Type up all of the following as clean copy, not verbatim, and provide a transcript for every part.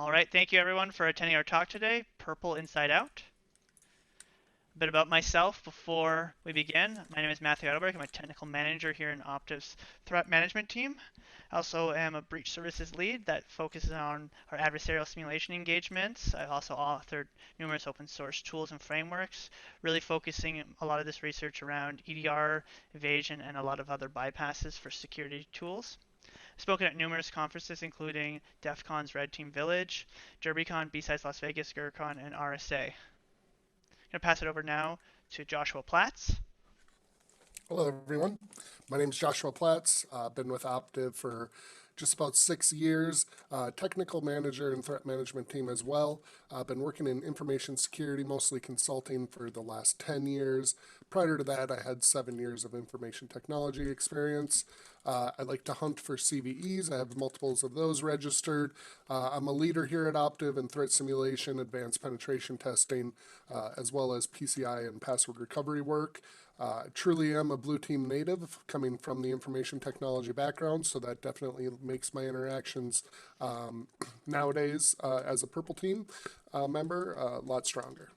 All right, thank you everyone for attending our talk today, Purple Inside Out. A bit about myself before we begin. My name is Matthew Edelberg. I'm a technical manager here in Optiv's threat management team. I also am a breach services lead that focuses on our adversarial simulation engagements. I've also authored numerous open source tools and frameworks, really focusing a lot of this research around EDR, evasion, and a lot of other bypasses for security tools. Spoken at numerous conferences, including DEF CON's Red Team Village, DerbyCon, B-Sides Las Vegas, GurCon, and RSA. I'm going to pass it over now to Joshua Platz. Hello, everyone. My name is Joshua Platz. I've been with Optiv for just about 6 years, technical manager and threat management team as well. I've been working in information security, mostly consulting for the last 10 years. Prior to that, I had 7 years of information technology experience. I like to hunt for CVEs. I have multiples of those registered. I'm a leader here at Optiv in threat simulation, advanced penetration testing, as well as PCI and password recovery work. Truly am a blue team native coming from the information technology background, so that definitely makes my interactions nowadays as a purple team member a lot stronger.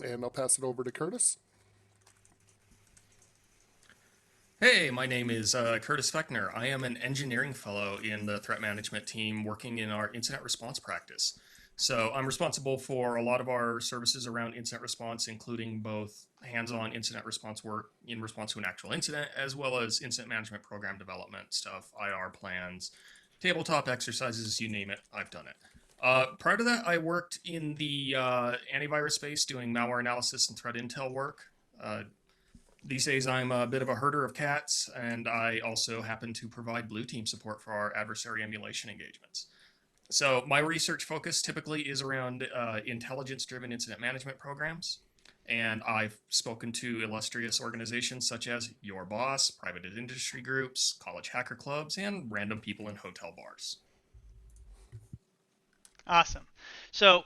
And I'll pass it over to Curtis. Hey, my name is Curtis Fechner. I am an engineering fellow in the threat management team working in our incident response practice. So I'm responsible for a lot of our services around incident response, including both hands-on incident response work in response to an actual incident, as well as incident management program development stuff, IR plans, tabletop exercises, you name it, I've done it. Prior to that, I worked in the antivirus space doing malware analysis and threat intel work. These days, I'm a bit of a herder of cats, and I also happen to provide blue team support for our adversary emulation engagements. So my research focus typically is around intelligence-driven incident management programs, and I've spoken to illustrious organizations such as Your Boss, private industry groups, college hacker clubs, and random people in hotel bars. Awesome. So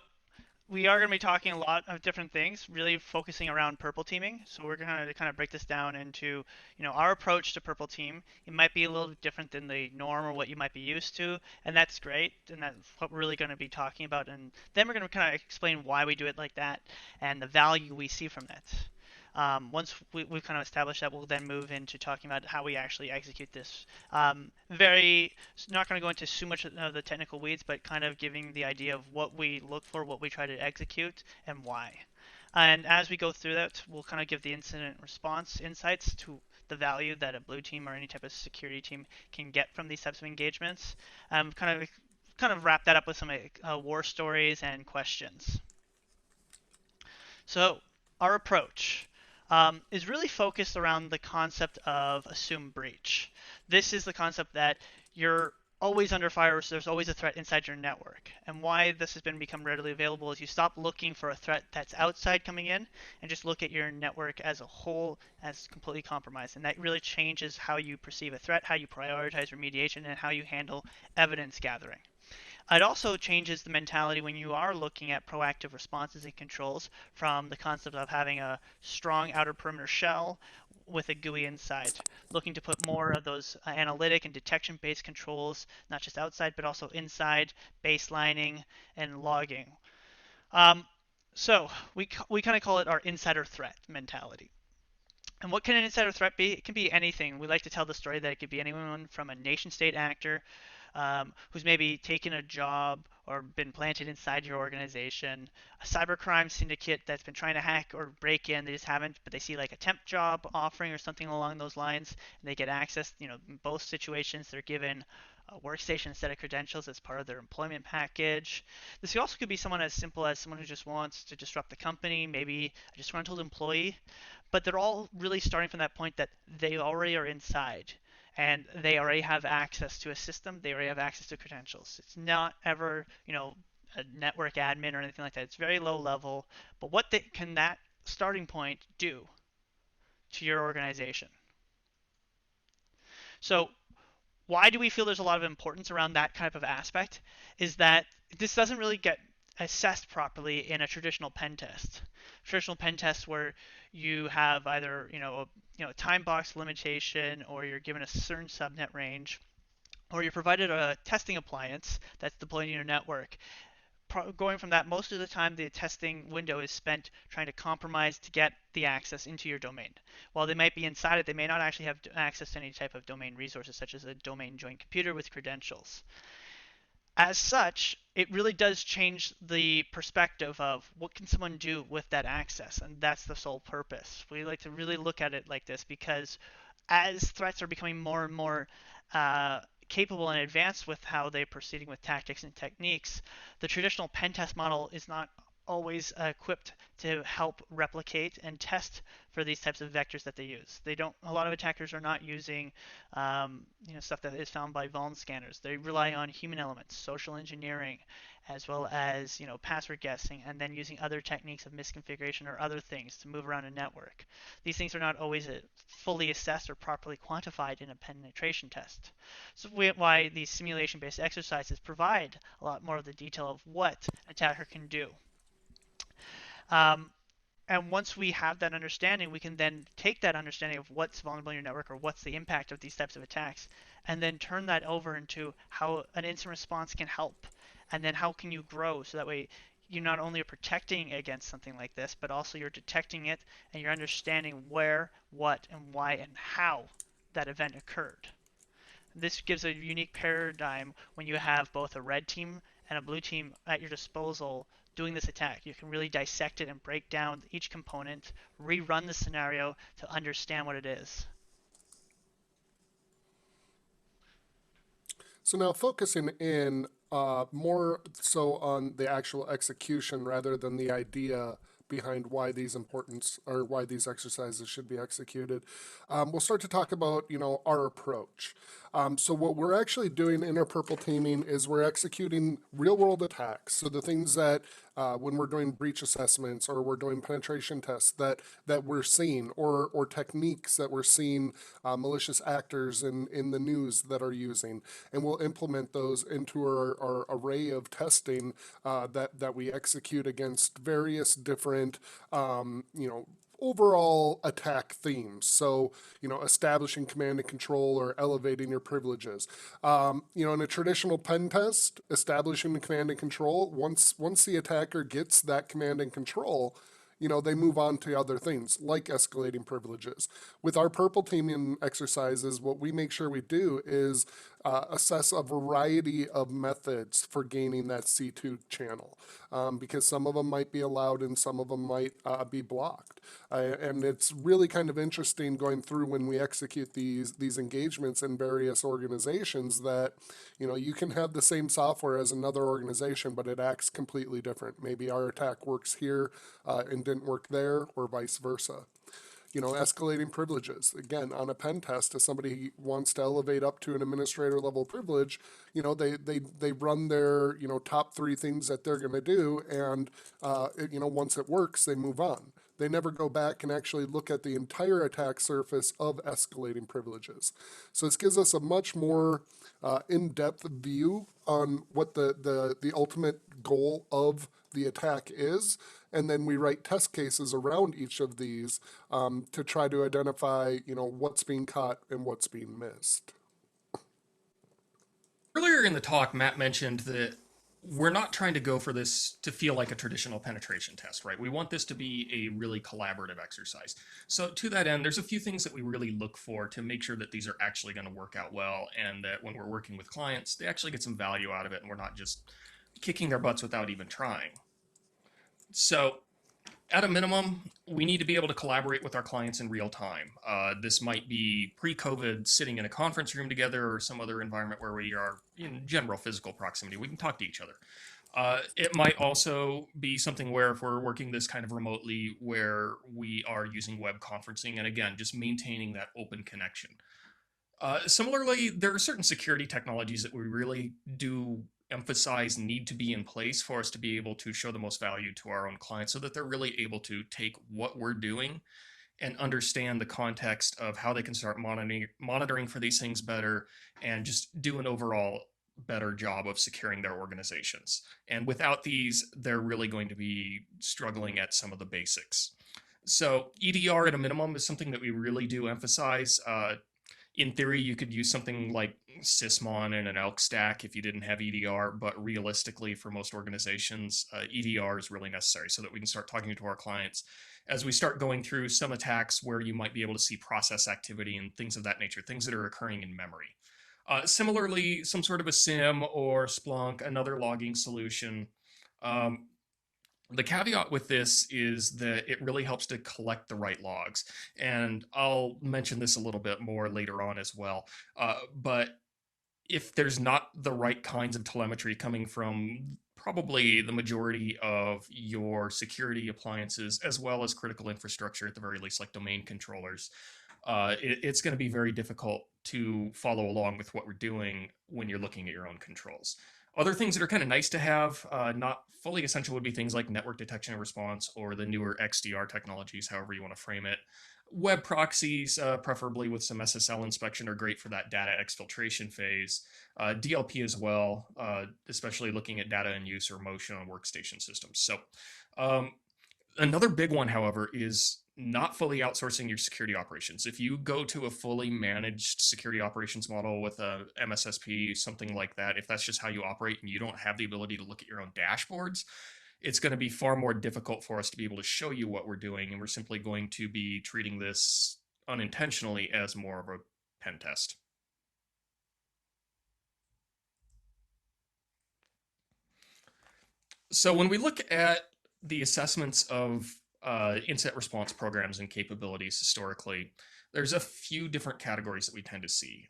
we are going to be talking a lot of different things, really focusing around purple teaming. So we're going to kind of break this down into, our approach to purple team. It might be a little different than the norm or what you might be used to, and that's great. And that's what we're really going to be talking about. And then we're going to kind of explain why we do it like that and the value we see from that. Once we've kind of established that, we'll then move into talking about how we actually execute this. Not going to go into too much of the technical weeds, but kind of giving the idea of what we look for, what we try to execute, and why. And as we go through that, we'll kind of give the incident response insights to the value that a blue team or any type of security team can get from these types of engagements. Kind of wrap that up with some war stories and questions. So our approach is really focused around the concept of assumed breach. This is the concept that you're always under fire, so there's always a threat inside your network. And why this has become readily available is you stop looking for a threat that's outside coming in and just look at your network as a whole as completely compromised. And that really changes how you perceive a threat, how you prioritize remediation, and how you handle evidence gathering. It also changes the mentality when you are looking at proactive responses and controls from the concept of having a strong outer perimeter shell with a GUI inside, looking to put more of those analytic and detection-based controls, not just outside, but also inside, baselining, and logging. So we kind of call it our insider threat mentality. And what can an insider threat be? It can be anything. We like to tell the story that it could be anyone from a nation-state actor who's maybe taken a job or been planted inside your organization, a cybercrime syndicate that's been trying to hack or break in, they just haven't, but they see like a temp job offering or something along those lines, and they get access. In both situations, they're given a workstation instead of credentials as part of their employment package. This also could be someone as simple as someone who just wants to disrupt the company, maybe a disgruntled employee, but they're all really starting from that point that they already are inside and they already have access to a system, they already have access to credentials. It's not ever, a network admin or anything like that. It's very low level, but what can that starting point do to your organization? So why do we feel there's a lot of importance around that type of aspect is that this doesn't really get assessed properly in a traditional pen test. Traditional pen tests where you have either a time box limitation or you're given a certain subnet range or you're provided a testing appliance that's deployed in your network. Going from that, most of the time the testing window is spent trying to compromise to get the access into your domain. While they might be inside it, they may not actually have access to any type of domain resources, such as a domain joint computer with credentials. As such, it really does change the perspective of what can someone do with that access, and that's the sole purpose. We like to really look at it like this because as threats are becoming more and more capable and advanced with how they're proceeding with tactics and techniques, the traditional pen test model is not always equipped to help replicate and test for these types of vectors that they use. They don't. A lot of attackers are not using, stuff that is found by vuln scanners. They rely on human elements, social engineering, as well as password guessing, and then using other techniques of misconfiguration or other things to move around a network. These things are not always fully assessed or properly quantified in a penetration test. So why these simulation-based exercises provide a lot more of the detail of what an attacker can do. Um, and once we have that understanding, we can then take that understanding of what's vulnerable in your network or what's the impact of these types of attacks, and then turn that over into how an instant response can help. And then how can you grow so that way you not only are protecting against something like this, but also you're detecting it and you're understanding where, what, and why, and how that event occurred. This gives a unique paradigm when you have both a red team and a blue team at your disposal doing this attack. You can really dissect it and break down each component, rerun the scenario to understand what it is. So now focusing in more so on the actual execution rather than the idea behind why these importance or why these exercises should be executed. We'll start to talk about, our approach. So what we're actually doing in our purple teaming is we're executing real world attacks. So the things that when we're doing breach assessments or we're doing penetration tests that we're seeing, or techniques that we're seeing malicious actors in the news that are using, and we'll implement those into our array of testing that we execute against various different overall attack themes. So, establishing command and control or elevating your privileges. In a traditional pen test, establishing the command and control, once the attacker gets that command and control, they move on to other things like escalating privileges. With our purple teaming exercises, what we make sure we do is assess a variety of methods for gaining that C2 channel, because some of them might be allowed and some of them might be blocked. And it's really kind of interesting going through when we execute these engagements in various organizations that, you can have the same software as another organization, but it acts completely different. Maybe our attack works here and didn't work there, or vice versa. Escalating privileges. Again, on a pen test, if somebody wants to elevate up to an administrator level privilege, they run their, top 3 things that they're going to do. And, once it works, they move on. They never go back and actually look at the entire attack surface of escalating privileges. So this gives us a much more in-depth view on what the ultimate goal of the attack is, and then we write test cases around each of these to try to identify, what's being caught and what's being missed. Earlier in the talk, Matt mentioned that we're not trying to go for this to feel like a traditional penetration test, right? We want this to be a really collaborative exercise. So to that end, there's a few things that we really look for to make sure that these are actually going to work out well, and that when we're working with clients, they actually get some value out of it and we're not just kicking their butts without even trying. So at a minimum, we need to be able to collaborate with our clients in real time. This might be pre-COVID, sitting in a conference room together, or some other environment where we are in general physical proximity. We can talk to each other. It might also be something where, if we're working this kind of remotely, where we are using web conferencing, and again, just maintaining that open connection. Similarly, there are certain security technologies that we really do emphasize need to be in place for us to be able to show the most value to our own clients, so that they're really able to take what we're doing and understand the context of how they can start monitoring for these things better, and just do an overall better job of securing their organizations. And without these, they're really going to be struggling at some of the basics. So EDR at a minimum is something that we really do emphasize. In theory, you could use something like Sysmon and an Elk stack if you didn't have EDR, but realistically, for most organizations, EDR is really necessary so that we can start talking to our clients as we start going through some attacks where you might be able to see process activity and things of that nature, things that are occurring in memory. Similarly, some sort of a SIM or Splunk, another logging solution. Um, the caveat with this is that it really helps to collect the right logs. And I'll mention this a little bit more later on as well. But if there's not the right kinds of telemetry coming from probably the majority of your security appliances, as well as critical infrastructure, at the very least, like domain controllers, it's going to be very difficult to follow along with what we're doing when you're looking at your own controls. Other things that are kind of nice to have, not fully essential, would be things like network detection and response or the newer XDR technologies, however you want to frame it. Web proxies, preferably with some SSL inspection, are great for that data exfiltration phase. DLP as well, especially looking at data in use or motion on workstation systems. So um, another big one, however, is not fully outsourcing your security operations. If you go to a fully managed security operations model with a MSSP, something like that, if that's just how you operate and you don't have the ability to look at your own dashboards, it's going to be far more difficult for us to be able to show you what we're doing. And we're simply going to be treating this unintentionally as more of a pen test. So when we look at the assessments of incident response programs and capabilities historically, there's a few different categories that we tend to see.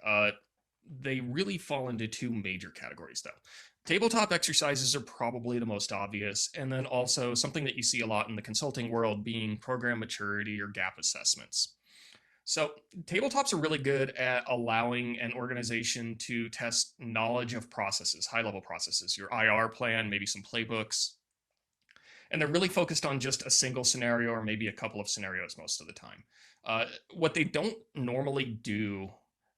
They really fall into two major categories, though. Tabletop exercises are probably the most obvious, and then also something that you see a lot in the consulting world being program maturity or gap assessments. So, tabletops are really good at allowing an organization to test knowledge of processes, high level processes, your IR plan, maybe some playbooks, and they're really focused on just a single scenario or maybe a couple of scenarios most of the time. What they don't normally do,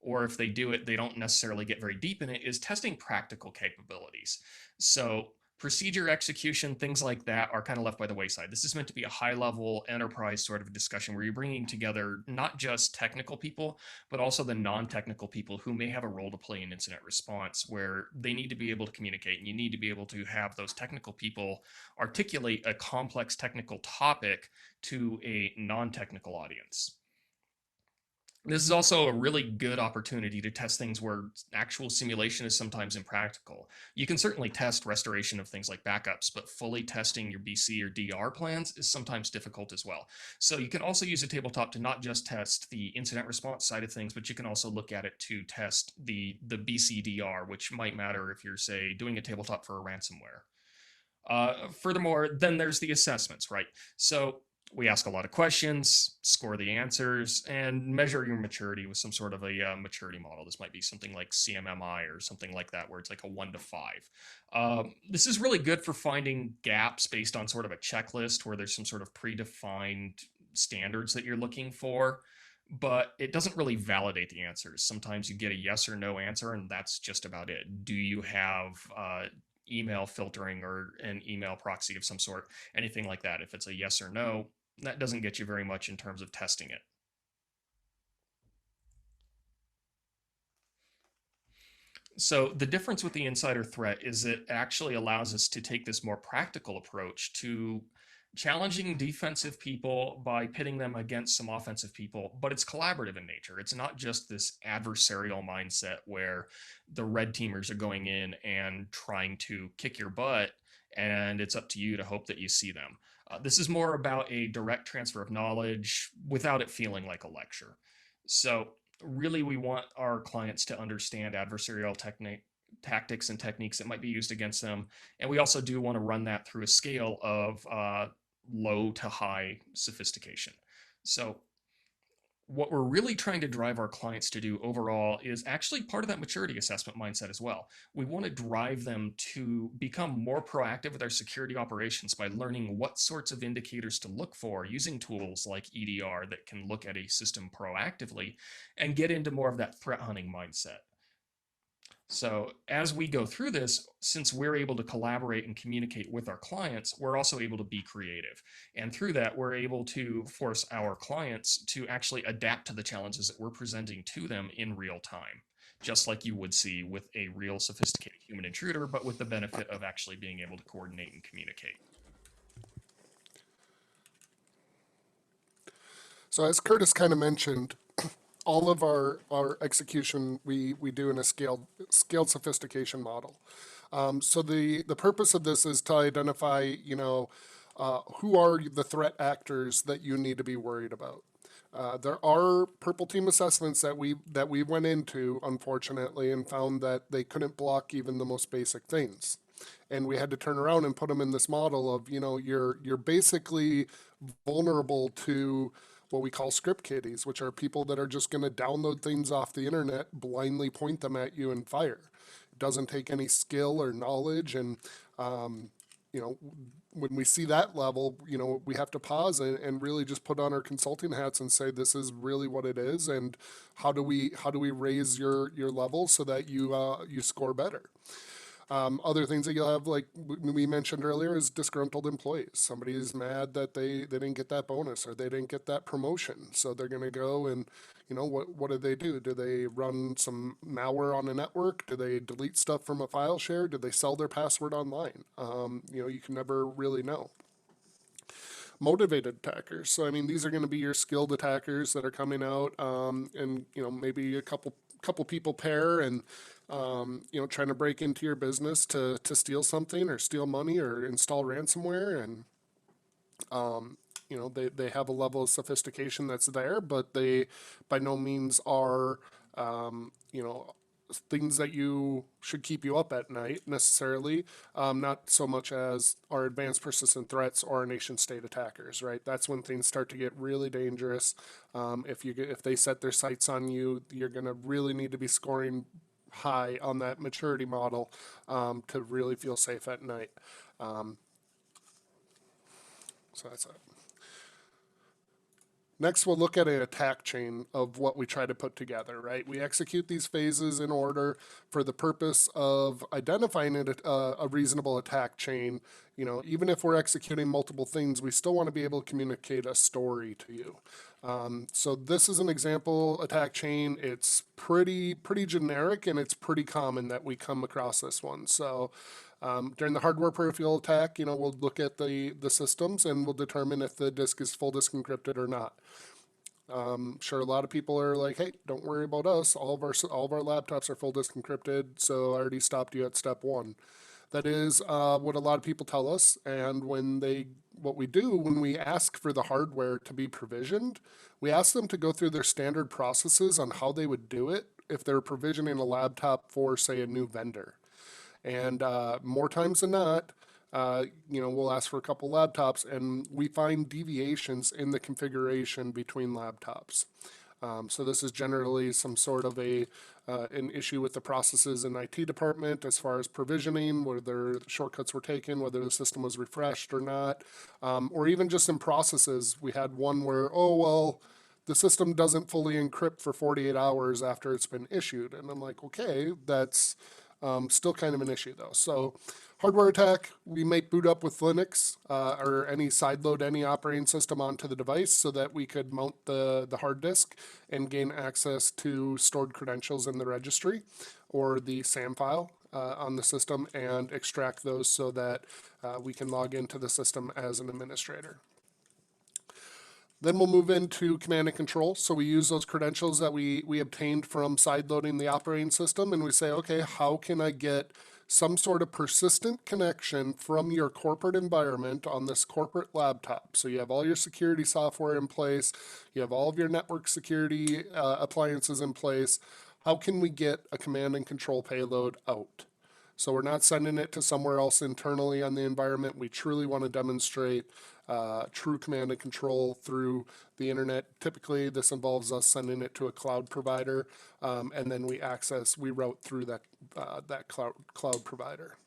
or if they do it, they don't necessarily get very deep in it, is testing practical capabilities. So procedure execution, things like that are kind of left by the wayside. This is meant to be a high level enterprise sort of discussion where you're bringing together not just technical people, but also the non technical people who may have a role to play in incident response, where they need to be able to communicate and you need to be able to have those technical people articulate a complex technical topic to a non technical audience. This is also a really good opportunity to test things where actual simulation is sometimes impractical. You can certainly test restoration of things like backups, but fully testing your BC or DR plans is sometimes difficult as well. So you can also use a tabletop to not just test the incident response side of things, but you can also look at it to test the BCDR, which might matter if you're, say, doing a tabletop for a ransomware. Furthermore, then there's the assessments, right? So we ask a lot of questions, score the answers, and measure your maturity with some sort of a maturity model. This might be something like CMMI or something like that, where it's like a 1 to 5. This is really good for finding gaps based on sort of a checklist where there's some sort of predefined standards that you're looking for, but it doesn't really validate the answers. Sometimes you get a yes or no answer, and that's just about it. Do you have email filtering or an email proxy of some sort, anything like that? If it's a yes or no, that doesn't get you very much in terms of testing it. So the difference with the insider threat is it actually allows us to take this more practical approach to challenging defensive people by pitting them against some offensive people, but it's collaborative in nature. It's not just this adversarial mindset where the red teamers are going in and trying to kick your butt, and it's up to you to hope that you see them. This is more about a direct transfer of knowledge without it feeling like a lecture. So really, we want our clients to understand adversarial tactics and techniques that might be used against them. And we also do want to run that through a scale of low to high sophistication. So what we're really trying to drive our clients to do overall is actually part of that maturity assessment mindset as well. We want to drive them to become more proactive with our security operations by learning what sorts of indicators to look for using tools like EDR that can look at a system proactively and get into more of that threat hunting mindset. So as we go through this, since we're able to collaborate and communicate with our clients, we're also able to be creative. And through that, we're able to force our clients to actually adapt to the challenges that we're presenting to them in real time, just like you would see with a real sophisticated human intruder, but with the benefit of actually being able to coordinate and communicate. So as Curtis kind of mentioned, all of our execution we do in a scaled sophistication model. So the purpose of this is to identify, who are the threat actors that you need to be worried about. There are purple team assessments that we went into, unfortunately, and found that they couldn't block even the most basic things. And we had to turn around and put them in this model of, you're basically vulnerable to what we call script kiddies, which are people that are just going to download things off the internet, blindly point them at you and fire. It doesn't take any skill or knowledge. And, you know, when we see that level, we have to pause and really just put on our consulting hats and say, this is really what it is. And how do we raise your level so that you score better? Other things that you'll have, like we mentioned earlier, is disgruntled employees. Somebody is mad that they didn't get that bonus or they didn't get that promotion. So they're going to go and, what do they do? Do they run some malware on a network? Do they delete stuff from a file share? Do they sell their password online? You can never really know. Motivated attackers. So, I mean, these are going to be your skilled attackers that are coming out, and, maybe a couple people pair and, trying to break into your business to steal something or steal money or install ransomware. And, they have a level of sophistication that's there, but they by no means are, things that you should keep you up at night necessarily, not so much as our advanced persistent threats or our nation state attackers, right? That's when things start to get really dangerous. If they set their sights on you, you're going to really need to be scoring high on that maturity model to really feel safe at night. So that's it. Next, we'll look at an attack chain of what we try to put together, right? We execute these phases in order for the purpose of identifying a reasonable attack chain. Even if we're executing multiple things, we still want to be able to communicate a story to you. So this is an example attack chain. It's pretty generic, and it's pretty common that we come across this one. So during the hardware peripheral attack, we'll look at the systems and we'll determine if the disk is full disk encrypted or not. Sure, a lot of people are like, hey, don't worry about us. All of our laptops are full disk encrypted, so I already stopped you at step one. That is what a lot of people tell us. And what we do when we ask for the hardware to be provisioned, we ask them to go through their standard processes on how they would do it if they're provisioning a laptop for, say, a new vendor. And more times than not, we'll ask for a couple laptops, and we find deviations in the configuration between laptops. So this is generally some sort of an issue with the processes in IT department as far as provisioning, whether shortcuts were taken, whether the system was refreshed or not, or even just in processes. We had one where, the system doesn't fully encrypt for 48 hours after it's been issued. And I'm like, okay, that's still kind of an issue though. So hardware attack, we might boot up with Linux or any sideload any operating system onto the device so that we could mount the hard disk and gain access to stored credentials in the registry or the SAM file on the system and extract those so that we can log into the system as an administrator. Then we'll move into command and control. So we use those credentials that we obtained from sideloading the operating system, and we say, okay, how can I get some sort of persistent connection from your corporate environment on this corporate laptop? So you have all your security software in place, you have all of your network security appliances in place. How can we get a command and control payload out? So we're not sending it to somewhere else internally on the environment. We truly want to demonstrate true command and control through the internet. Typically, this involves us sending it to a cloud provider, and then we route through that cloud provider.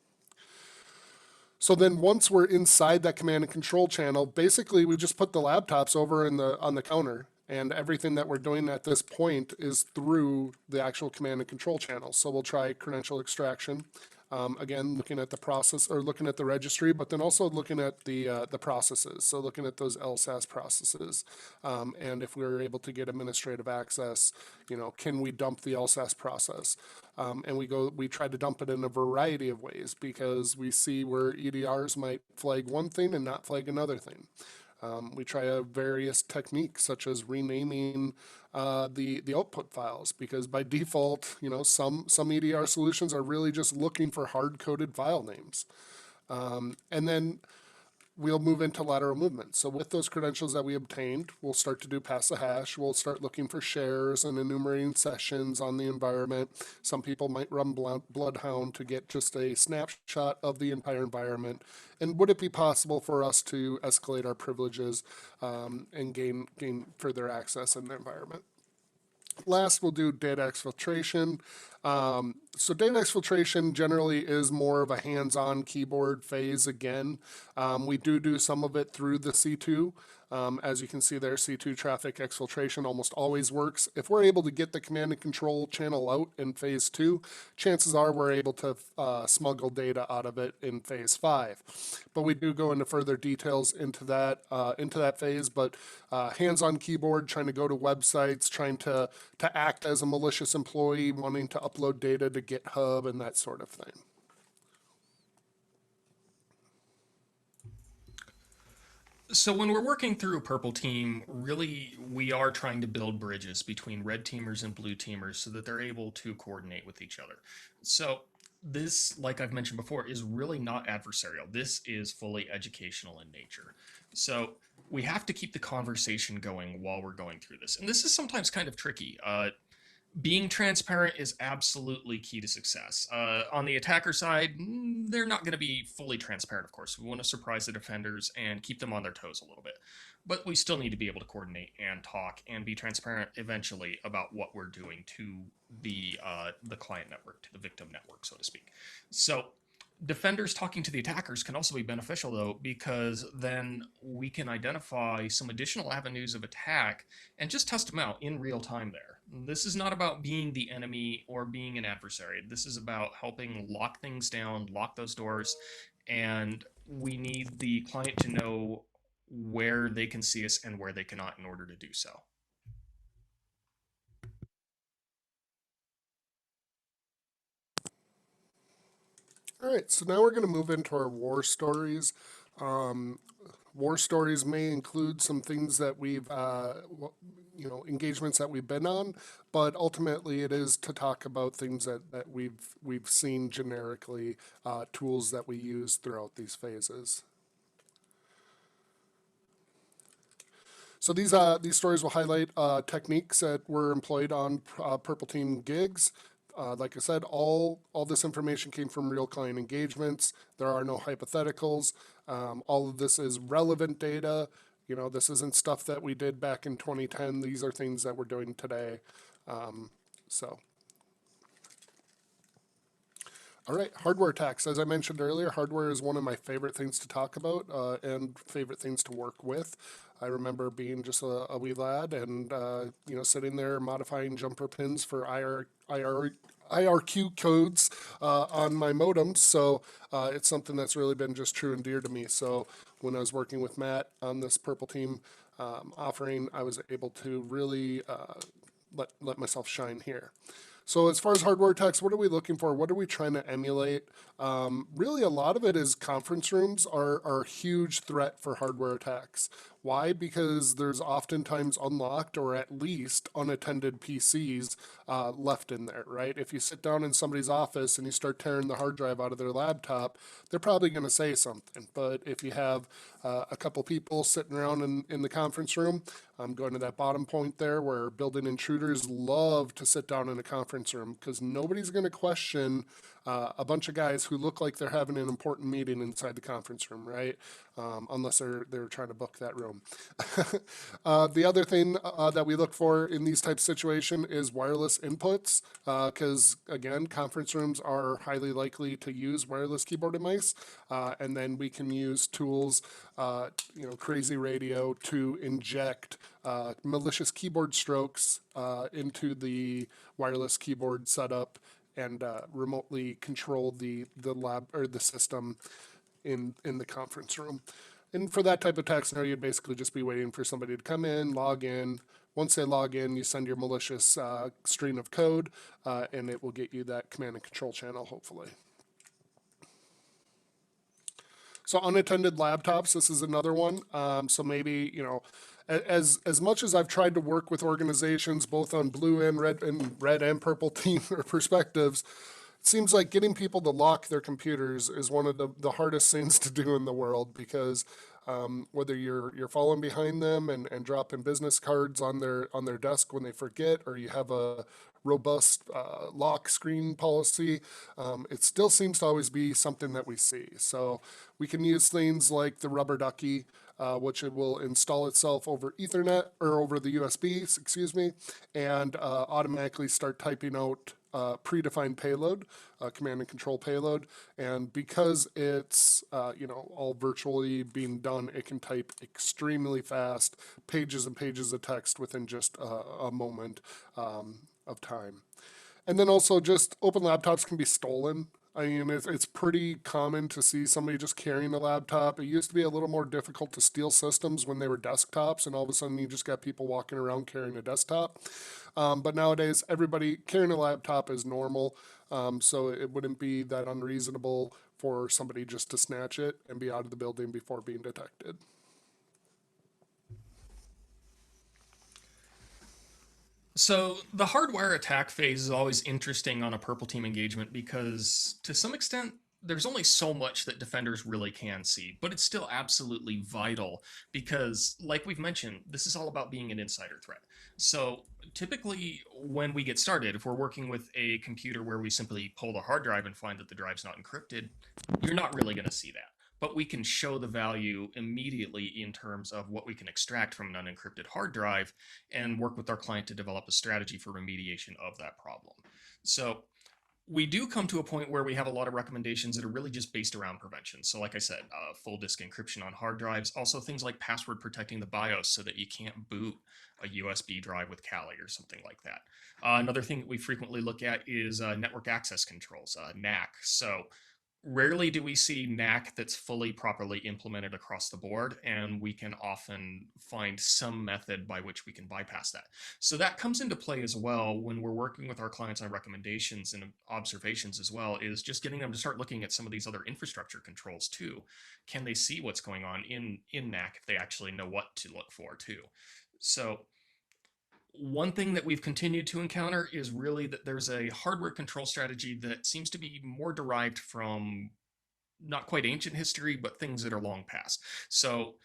So then once we're inside that command and control channel, basically we just put the laptops over on the counter, And everything that we're doing at this point is through the actual command and control channel. So we'll try credential extraction. Again, looking at the process or looking at the registry, but then also looking at the processes. So looking at those LSAS processes, and if we're able to get administrative access, can we dump the LSAS process? And we try to dump it in a variety of ways because we see where EDRs might flag one thing and not flag another thing. We try various techniques such as renaming the output files because by default, some EDR solutions are really just looking for hard-coded file names. And then we'll move into lateral movement. So with those credentials that we obtained, we'll start to do pass the hash. We'll start looking for shares and enumerating sessions on the environment. Some people might run Bloodhound to get just a snapshot of the entire environment. And would it be possible for us to escalate our privileges and gain further access in the environment? Last, we'll do data exfiltration. So data exfiltration generally is more of a hands-on keyboard phase again. We do some of it through the C2. As you can see there, C2 traffic exfiltration almost always works. If we're able to get the command and control channel out in phase 2, chances are we're able to smuggle data out of it in phase 5. But we do go into further details into that phase. But hands-on keyboard, trying to go to websites, trying to act as a malicious employee, wanting to upload data to GitHub and that sort of thing. So when we're working through a purple team, really we are trying to build bridges between red teamers and blue teamers so that they're able to coordinate with each other. So this, like I've mentioned before, is really not adversarial. This is fully educational in nature. So we have to keep the conversation going while we're going through this. And this is sometimes kind of tricky. Being transparent is absolutely key to success. On the attacker side, they're not going to be fully transparent, of course. We want to surprise the defenders and keep them on their toes a little bit. But we still need to be able to coordinate and talk and be transparent eventually about what we're doing to the client network, to the victim network, so to speak. So defenders talking to the attackers can also be beneficial, though, because then we can identify some additional avenues of attack and just test them out in real time there. This is not about being the enemy or being an adversary. This is about helping lock things down, lock those doors, and we need the client to know where they can see us and where they cannot in order to do so. All right, so now we're going to move into our war stories. War stories may include some things that we've, engagements that we've been on, but ultimately it is to talk about things that we've seen generically, tools that we use throughout these phases. So these stories will highlight techniques that were employed on Purple Team gigs. Like I said, all this information came from real client engagements. There are no hypotheticals. All of this is relevant data. This isn't stuff that we did back in 2010. These are things that we're doing today. All right, hardware attacks. As I mentioned earlier, hardware is one of my favorite things to talk about and favorite things to work with. I remember being just a wee lad and, sitting there modifying jumper pins for IRQ codes on my modems. So it's something that's really been just true and dear to me. So when I was working with Matt on this Purple Team offering, I was able to really let myself shine here. So as far as hardware attacks, what are we looking for? What are we trying to emulate? Really, a lot of it is conference rooms are a huge threat for hardware attacks. Why? Because there's oftentimes unlocked or at least unattended PCs left in there, right? If you sit down in somebody's office and you start tearing the hard drive out of their laptop, they're probably going to say something. But if you have a couple people sitting around in the conference room, I'm going to that bottom point there where building intruders love to sit down in a conference room because nobody's going to question a bunch of guys who look like they're having an important meeting inside the conference room, right? Unless they're trying to book that room. The other thing that we look for in these types of situations is wireless inputs, because again, conference rooms are highly likely to use wireless keyboard and mice, and then we can use tools, crazy radio to inject malicious keyboard strokes into the wireless keyboard setup and remotely control the lab or the system in the conference room. And for that type of attack scenario, you'd basically just be waiting for somebody to come in, log in. Once they log in, you send your malicious string of code, and it will get you that command and control channel, hopefully. So unattended laptops, this is another one. So maybe, as much as I've tried to work with organizations both on blue and red and purple team or perspectives, it seems like getting people to lock their computers is one of the hardest things to do in the world, because whether you're falling behind them and dropping business cards on their desk when they forget, or you have a robust lock screen policy, it still seems to always be something that we see. So we can use things like the rubber ducky, which it will install itself over Ethernet or over the USBs, excuse me, and automatically start typing out predefined payload, command and control payload. And because it's all virtually being done, it can type extremely fast, pages and pages of text within just a moment of time. And then also, just open laptops can be stolen. I mean, it's pretty common to see somebody just carrying a laptop. It used to be a little more difficult to steal systems when they were desktops, and all of a sudden you just got people walking around carrying a desktop. But nowadays, everybody carrying a laptop is normal, so it wouldn't be that unreasonable for somebody just to snatch it and be out of the building before being detected. So the hardwire attack phase is always interesting on a purple team engagement because to some extent there's only so much that defenders really can see, but it's still absolutely vital because, like we've mentioned, this is all about being an insider threat. So typically when we get started, if we're working with a computer where we simply pull the hard drive and find that the drive's not encrypted, you're not really going to see that. But we can show the value immediately in terms of what we can extract from an unencrypted hard drive and work with our client to develop a strategy for remediation of that problem. So we do come to a point where we have a lot of recommendations that are really just based around prevention. So like I said, full disk encryption on hard drives, also things like password protecting the BIOS so that you can't boot a USB drive with Kali or something like that. Another thing that we frequently look at is network access controls, NAC. So rarely do we see NAC that's fully properly implemented across the board, and we can often find some method by which we can bypass that. So that comes into play as well when we're working with our clients on recommendations and observations as well, is just getting them to start looking at some of these other infrastructure controls too. Can they see what's going on in NAC if they actually know what to look for too? So one thing that we've continued to encounter is really that there's a hardware control strategy that seems to be more derived from not quite ancient history, but things that are long past. So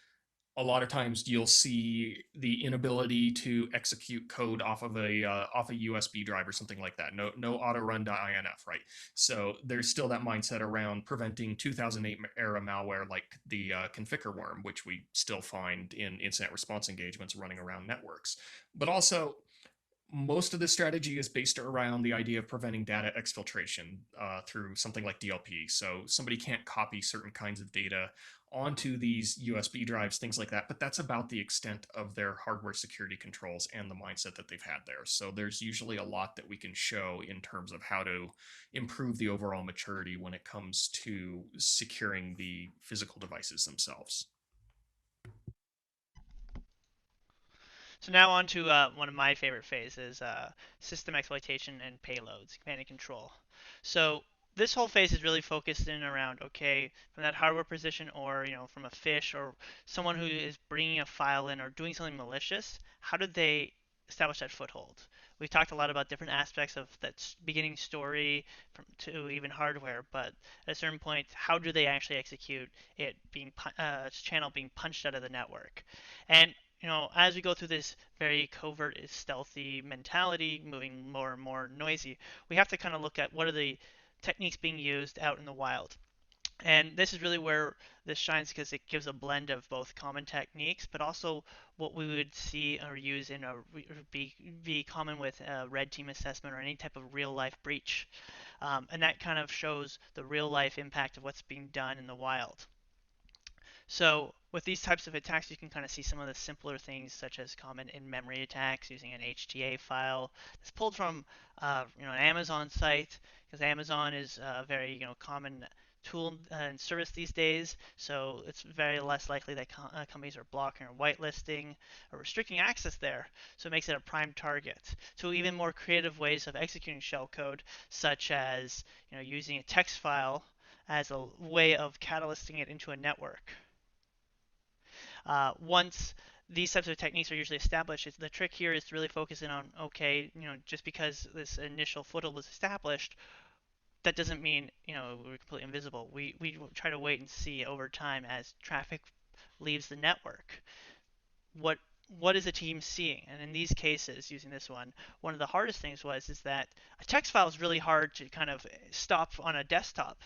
a lot of times you'll see the inability to execute code off of a USB drive or something like that. No auto run.inf, right? So there's still that mindset around preventing 2008 era malware like the configure worm, which we still find in incident response engagements running around networks. But also, most of this strategy is based around the idea of preventing data exfiltration through something like DLP. So somebody can't copy certain kinds of data onto these USB drives, things like that. But that's about the extent of their hardware security controls and the mindset that they've had there. So there's usually a lot that we can show in terms of how to improve the overall maturity when it comes to securing the physical devices themselves. So now on to one of my favorite phases, system exploitation and payloads, command and control. So this whole phase is really focused in around, okay, from that hardware position, or from a phish or someone who is bringing a file in or doing something malicious, how did they establish that foothold? We've talked a lot about different aspects of that beginning story to even hardware, but at a certain point, how do they actually execute it being channel being punched out of the network? And as we go through this very covert, stealthy mentality, moving more and more noisy, we have to kind of look at what are the techniques being used out in the wild. And this is really where this shines because it gives a blend of both common techniques, but also what we would see or use in a be common with a red team assessment or any type of real life breach. And that kind of shows the real life impact of what's being done in the wild. So with these types of attacks, you can kind of see some of the simpler things, such as common in-memory attacks using an HTA file. It's pulled from an Amazon site because Amazon is a very common tool and service these days. So it's very less likely that companies are blocking or whitelisting or restricting access there. So it makes it a prime target. So even more creative ways of executing shellcode, such as using a text file as a way of catalysting it into a network. Once these types of techniques are usually established, the trick here is to really focus in on, okay, just because this initial foothold was established, that doesn't mean, we're completely invisible. We try to wait and see over time as traffic leaves the network. What what is a team seeing? And in these cases, using this one of the hardest things is that a text file is really hard to kind of stop on a desktop.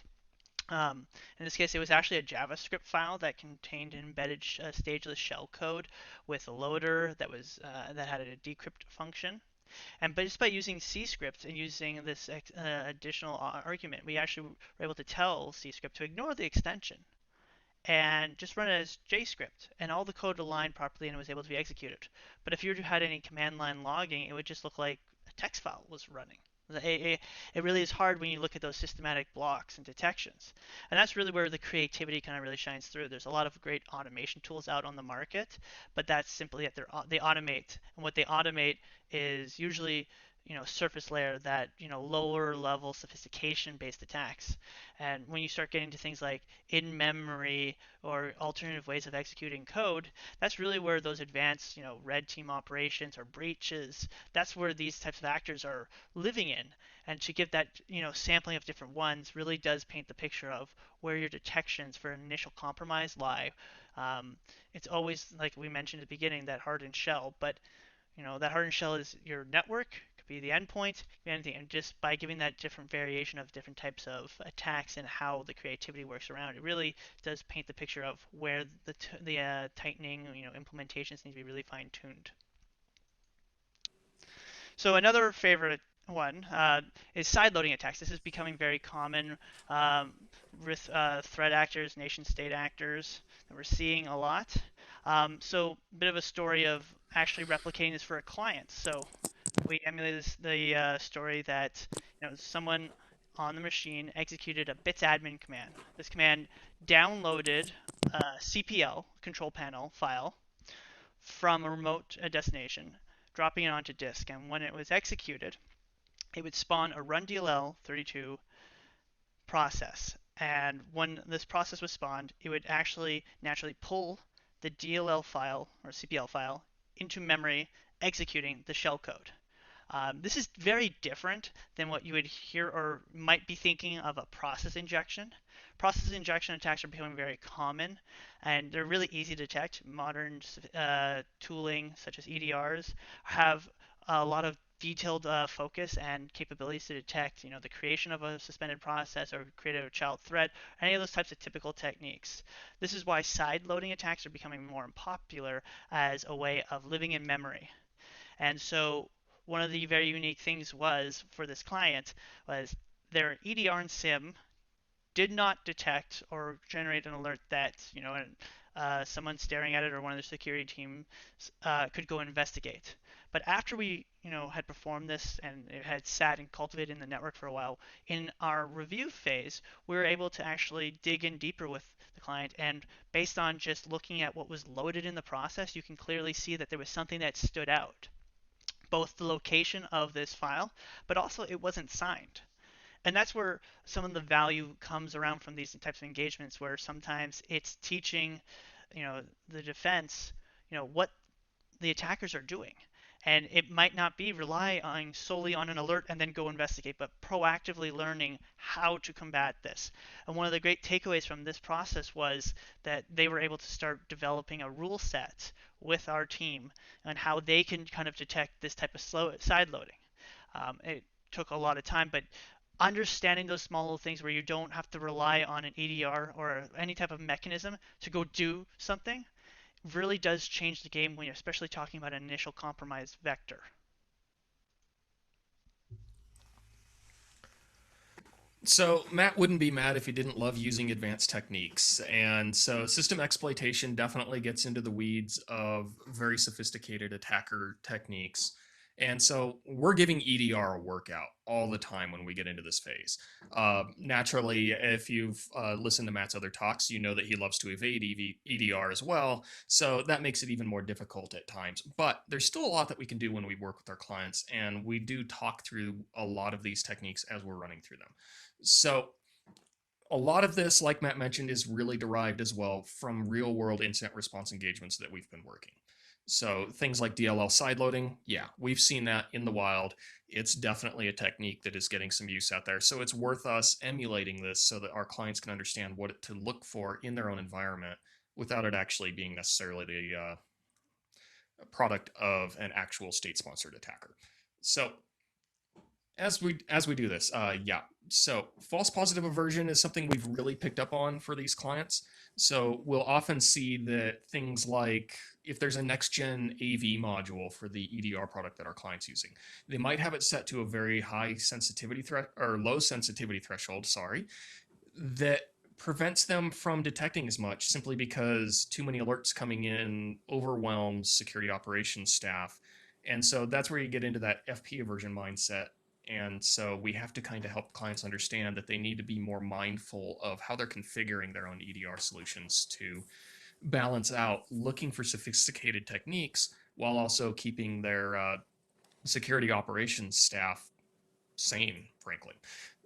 In this case, it was actually a JavaScript file that contained an embedded stageless shell code with a loader that had a decrypt function. But just by using C-script and using this additional argument, we actually were able to tell C-script to ignore the extension and just run it as JScript, and all the code aligned properly and it was able to be executed. But if you had any command line logging, it would just look like a text file was running. It really is hard when you look at those systematic blocks and detections. And that's really where the creativity kind of really shines through. There's a lot of great automation tools out on the market, but that's simply that they automate. And what they automate is usually surface layer, that lower level sophistication based attacks. And when you start getting to things like in memory or alternative ways of executing code, that's really where those advanced red team operations or breaches, that's where these types of actors are living in. And to give that sampling of different ones really does paint the picture of where your detections for an initial compromise lie. It's always, like we mentioned at the beginning, that hardened shell, but that hardened shell is your network, could be the endpoint, anything. And just by giving that different variation of different types of attacks and how the creativity works around, it really does paint the picture of where the tightening, implementations need to be really fine-tuned. So another favorite one is side-loading attacks. This is becoming very common with threat actors, nation-state actors that we're seeing a lot. So a bit of a story of actually replicating this for a client. So we emulated the story that someone on the machine executed a bits admin command. This command downloaded a CPL, control panel file, from a remote destination, dropping it onto disk. And when it was executed, it would spawn a run DLL 32 process. And when this process was spawned, it would actually naturally pull the DLL file or CPL file into memory, executing the shellcode. This is very different than what you would hear or might be thinking of a process injection. Process injection attacks are becoming very common, and they're really easy to detect. Modern tooling, such as EDRs, have a lot of detailed focus and capabilities to detect, the creation of a suspended process or create a child threat, any of those types of typical techniques. This is why side-loading attacks are becoming more popular as a way of living in memory. And so one of the very unique things was for this client was their EDR and SIM did not detect or generate an alert that someone staring at it or one of the security team could go investigate. But after we had performed this and it had sat and cultivated in the network for a while, in our review phase, we were able to actually dig in deeper with the client, and based on just looking at what was loaded in the process, you can clearly see that there was something that stood out. Both the location of this file, but also it wasn't signed. And that's where some of the value comes around from these types of engagements, where sometimes it's teaching the defense what the attackers are doing. And it might not be relying solely on an alert and then go investigate, but proactively learning how to combat this. And one of the great takeaways from this process was that they were able to start developing a rule set with our team on how they can kind of detect this type of side loading. It took a lot of time, but understanding those small little things where you don't have to rely on an EDR or any type of mechanism to go do something really does change the game when you're especially talking about an initial compromise vector. So Matt wouldn't be mad if he didn't love using advanced techniques. And so system exploitation definitely gets into the weeds of very sophisticated attacker techniques. And so we're giving EDR a workout all the time when we get into this phase. Naturally, if you've listened to Matt's other talks, you know that he loves to evade EDR as well. So that makes it even more difficult at times. But there's still a lot that we can do when we work with our clients. And we do talk through a lot of these techniques as we're running through them. So a lot of this, like Matt mentioned, is really derived as well from real world incident response engagements that we've been working. So things like DLL sideloading, yeah, we've seen that in the wild. It's definitely a technique that is getting some use out there. So it's worth us emulating this so that our clients can understand what to look for in their own environment without it actually being necessarily the product of an actual state-sponsored attacker. So as we do this, yeah. So false positive aversion is something we've really picked up on for these clients. So we'll often see that things like if there's a next gen AV module for the EDR product that our client's using, they might have it set to a very high sensitivity or low sensitivity threshold, sorry, that prevents them from detecting as much simply because too many alerts coming in overwhelms security operations staff. And so that's where you get into that FP aversion mindset. And so we have to kind of help clients understand that they need to be more mindful of how they're configuring their own EDR solutions to balance out looking for sophisticated techniques while also keeping their security operations staff sane, frankly.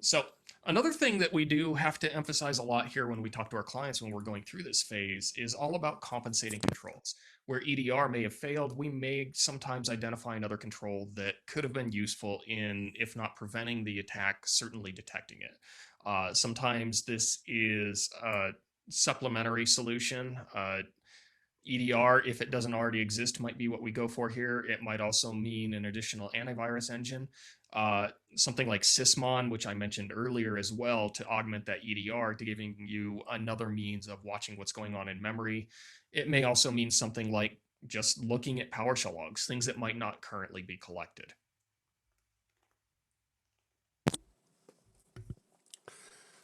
So another thing that we do have to emphasize a lot here when we talk to our clients when we're going through this phase is all about compensating controls. Where EDR may have failed, we may sometimes identify another control that could have been useful in, if not preventing the attack, certainly detecting it. Sometimes this is a supplementary solution. EDR, if it doesn't already exist, might be what we go for here. It might also mean an additional antivirus engine. Something like Sysmon, which I mentioned earlier as well, to augment that EDR, to giving you another means of watching what's going on in memory. It may also mean something like just looking at PowerShell logs, things that might not currently be collected.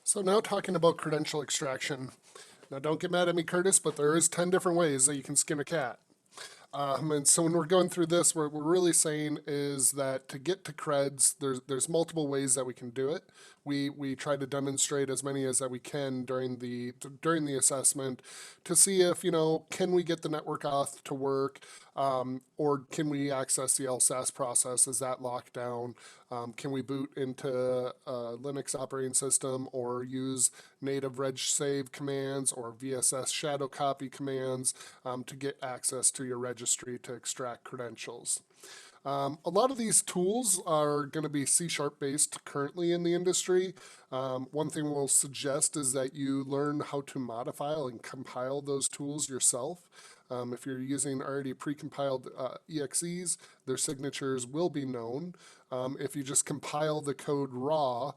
So now talking about credential extraction. Now don't get mad at me, Curtis, but there is 10 different ways that you can skin a cat. And so when we're going through this, what we're really saying is that to get to creds, there's multiple ways that we can do it. We try to demonstrate as many as that we can during the assessment to see if, can we get the network auth to work, or can we access the LSAS process? Is that locked down? Can we boot into a Linux operating system or use native reg save commands or VSS shadow copy commands to get access to your registry to extract credentials? A lot of these tools are going to be C# based currently in the industry. One thing we'll suggest is that you learn how to modify and compile those tools yourself. If you're using already precompiled EXEs, their signatures will be known. If you just compile the code raw,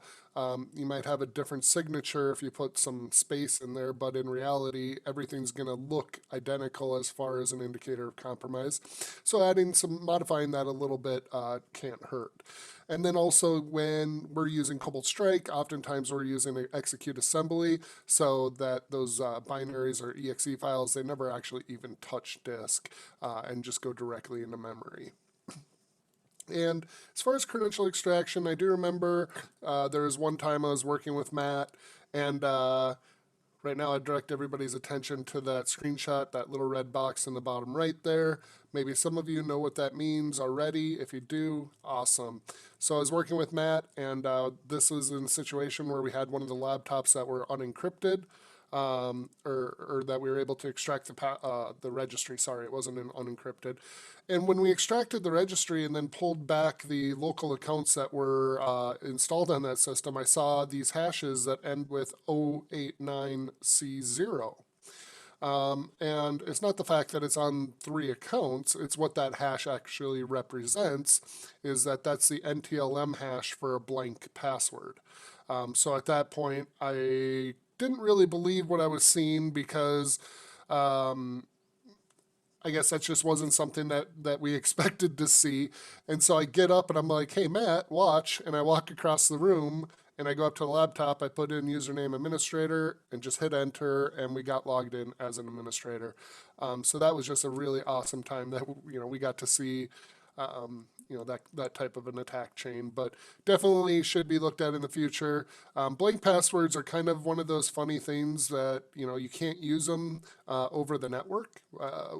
you might have a different signature if you put some space in there, but in reality, everything's going to look identical as far as an indicator of compromise. So modifying that a little bit can't hurt. And then also when we're using Cobalt Strike, oftentimes we're using an execute assembly so that those binaries or exe files, they never actually even touch disk and just go directly into memory. And as far as credential extraction, I do remember there was one time I was working with Matt, and right now I direct everybody's attention to that screenshot, that little red box in the bottom right there. Maybe some of you know what that means already. If you do, awesome. So I was working with Matt, and this was in a situation where we had one of the laptops that were unencrypted. Or that we were able to extract the registry. Sorry, it wasn't unencrypted. And when we extracted the registry and then pulled back the local accounts that were installed on that system, I saw these hashes that end with 089C0. And it's not the fact that it's on 3 accounts, it's what that hash actually represents, is that that's the NTLM hash for a blank password. So at that point, I didn't really believe what I was seeing because um, I guess that just wasn't something that we expected to see. And so I get up and I'm like, hey, Matt, watch. And I walk across the room and I go up to the laptop. I put in username administrator and just hit enter. And we got logged in as an administrator. So that was just a really awesome time that, we got to see that type of an attack chain, but definitely should be looked at in the future. Blank passwords are kind of one of those funny things that you can't use them over the network.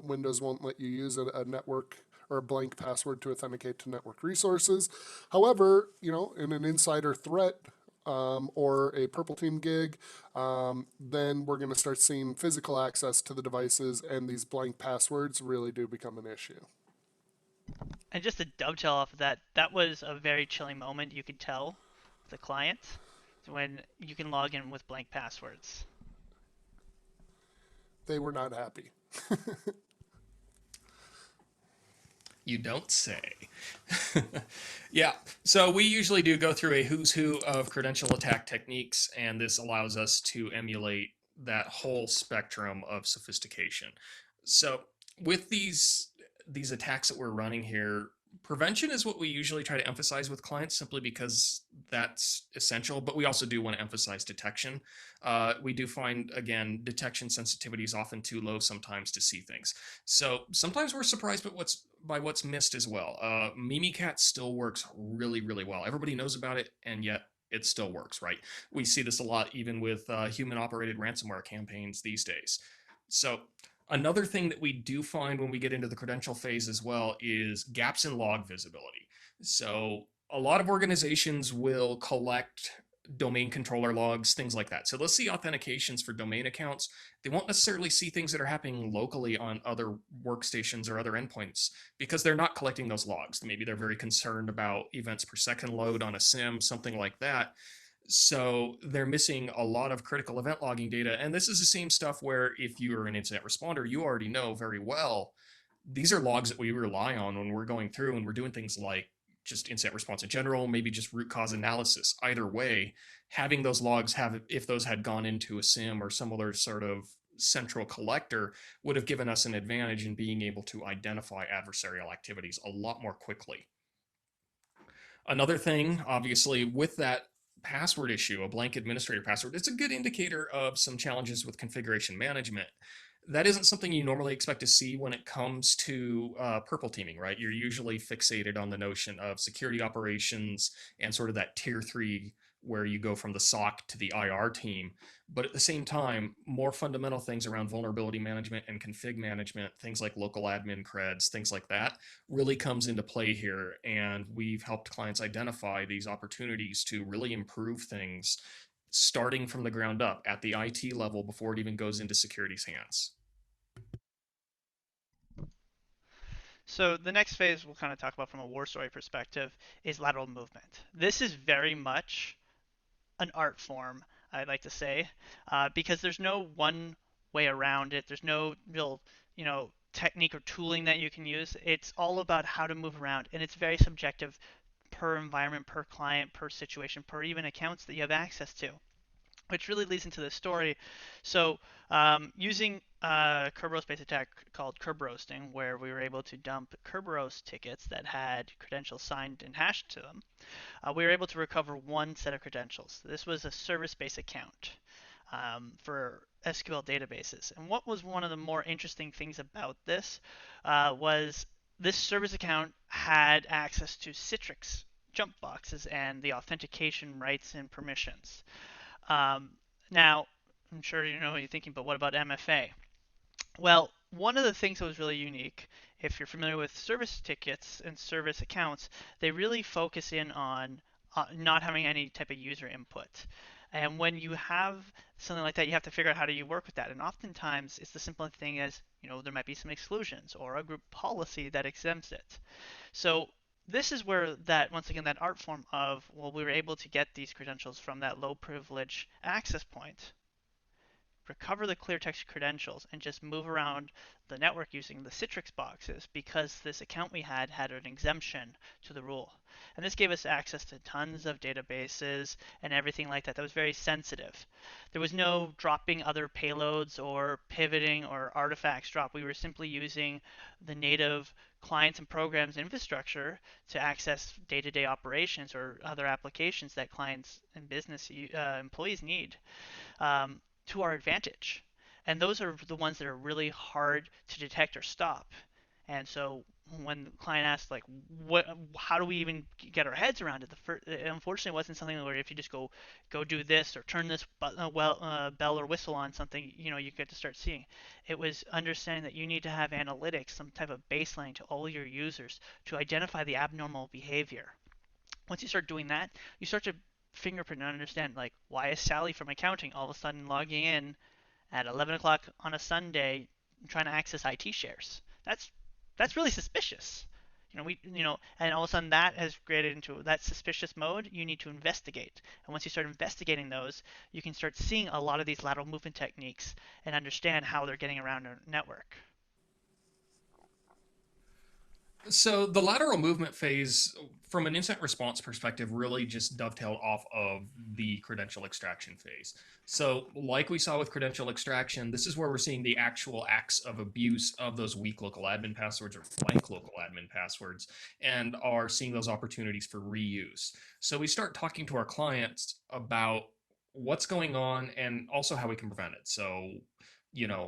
Windows won't let you use a network or a blank password to authenticate to network resources. However, in an insider threat or a purple team gig, then we're going to start seeing physical access to the devices, and these blank passwords really do become an issue. And just to dovetail off of that, that was a very chilling moment. You could tell the client when you can log in with blank passwords. They were not happy. You don't say. Yeah, so we usually do go through a who's who of credential attack techniques, and this allows us to emulate that whole spectrum of sophistication. So with these attacks that we're running here, prevention is what we usually try to emphasize with clients simply because that's essential, but we also do want to emphasize detection. We do find, again, detection sensitivity is often too low sometimes to see things. So sometimes we're surprised by what's missed as well. Mimicat still works really, really well. Everybody knows about it, and yet it still works, right? We see this a lot even with human-operated ransomware campaigns these days. So another thing that we do find when we get into the credential phase as well is gaps in log visibility. So a lot of organizations will collect domain controller logs, things like that. So they'll see authentications for domain accounts. They won't necessarily see things that are happening locally on other workstations or other endpoints because they're not collecting those logs. Maybe they're very concerned about events per second load on a SIM, something like that. So they're missing a lot of critical event logging data. And this is the same stuff where if you're an incident responder, you already know very well these are logs that we rely on when we're going through and we're doing things like just incident response in general, maybe just root cause analysis. Either way, having those logs if those had gone into a SIM or some other sort of central collector, would have given us an advantage in being able to identify adversarial activities a lot more quickly. Another thing, obviously, with that password issue, a blank administrator password, it's a good indicator of some challenges with configuration management. That isn't something you normally expect to see when it comes to purple teaming, right? You're usually fixated on the notion of security operations and sort of that tier 3 where you go from the SOC to the IR team. But at the same time, more fundamental things around vulnerability management and config management, things like local admin creds, things like that, really comes into play here. And we've helped clients identify these opportunities to really improve things starting from the ground up at the IT level before it even goes into security's hands. So the next phase we'll kind of talk about from a war story perspective is lateral movement. This is very much an art form, I'd like to say, because there's no one way around it. There's no real, technique or tooling that you can use. It's all about how to move around, and it's very subjective per environment, per client, per situation, per even accounts that you have access to, which really leads into the story. So using a Kerberos-based attack called Kerberoasting, where we were able to dump Kerberos tickets that had credentials signed and hashed to them, we were able to recover one set of credentials. This was a service-based account for SQL databases. And what was one of the more interesting things about this was this service account had access to Citrix jump boxes and the authentication rights and permissions. Now, I'm sure you know what you're thinking, but what about MFA? Well, one of the things that was really unique, if you're familiar with service tickets and service accounts, they really focus in on not having any type of user input. And when you have something like that, you have to figure out how do you work with that. And oftentimes, it's the simple thing as, there might be some exclusions or a group policy that exempts it. So this is where that, once again, that art form of, well, we were able to get these credentials from that low privilege access point recover the clear text credentials and just move around the network using the Citrix boxes because this account we had an exemption to the rule. And this gave us access to tons of databases and everything like that. That was very sensitive. There was no dropping other payloads or pivoting or artifacts drop. We were simply using the native clients and programs infrastructure to access day-to-day operations or other applications that clients and business employees need to our advantage. And those are the ones that are really hard to detect or stop. And so when the client asked like, what, how do we even get our heads around it? It unfortunately wasn't something where if you just go do this or turn this bell or whistle on something, you get to start seeing. It was understanding that you need to have analytics, some type of baseline to all your users to identify the abnormal behavior. Once you start doing that, you start to fingerprint and understand like why is Sally from accounting all of a sudden logging in at 11 o'clock on a Sunday trying to access IT shares. That's really suspicious. And all of a sudden that has created into that suspicious mode. You need to investigate, and once you start investigating those, you can start seeing a lot of these lateral movement techniques and understand how they're getting around a network. So the lateral movement phase, from an incident response perspective, really just dovetailed off of the credential extraction phase. So, like we saw with credential extraction, this is where we're seeing the actual acts of abuse of those weak local admin passwords or blank local admin passwords, and are seeing those opportunities for reuse. So we start talking to our clients about what's going on and also how we can prevent it. So